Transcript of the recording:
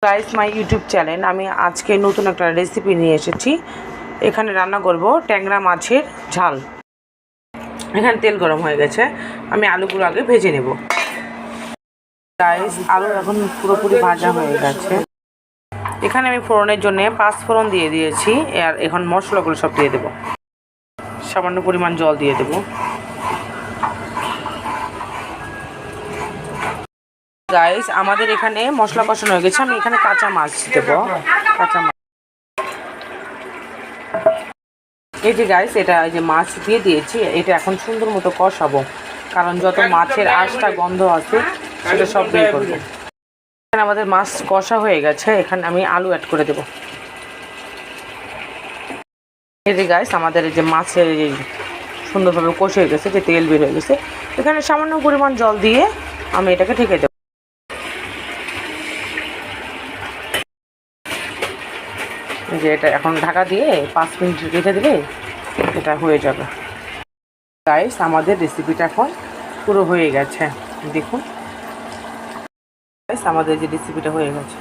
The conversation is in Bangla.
Guys my YouTube channel. আমি আজকে নতুন একটা রেসিপি নিয়ে এসেছি। এখানে রান্না করব ট্যাংরা মাছের ঝাল। এখানে তেল গরম হয়ে গেছে, আমি আলুগুলো আগে ভেজে নেব। গাইস আলু এখন পুরোপুরি ভাজা হয়ে গেছে। এখানে আমি ফোড়নের জন্য 5 ফোড়ন দিয়ে দিয়েছি। আর এখন মশলাগুলো সব দিয়ে দেব। সামান্য পরিমাণ জল দিয়ে দেব। গাইস আমাদের এখানে মশলা কষানো হয়ে গেছে, আমি এখানে কাঁচা মাছ দেবো। কাঁচা মাছ এই যে গাইস, এটা এই যে মাছ দিয়ে দিয়েছি, এটা এখন সুন্দর মতো কষাবো, কারণ যত মাছের আঁশটা গন্ধ আছে সেটা সব বের করবো। এখানে আমাদের মাছ কষা হয়ে গেছে, এখানে আমি আলু অ্যাড করে দেবো। এই যে গাইস আমাদের এই যে মাছের এই সুন্দরভাবে কষে হয়ে গেছে, যে তেল বের হয়ে গেছে, এখানে সামান্য পরিমাণ জল দিয়ে আমি এটাকে ঢেকে দেবো। যে এটা এখন ঢাকা দিয়ে 5 মিনিট রেখে দিলে এটা হয়ে যাবে। গাইস আমাদের রেসিপিটা এখন পুরো হয়ে গেছে, দেখুন গাইস আমাদের যে রেসিপিটা হয়ে গেছে।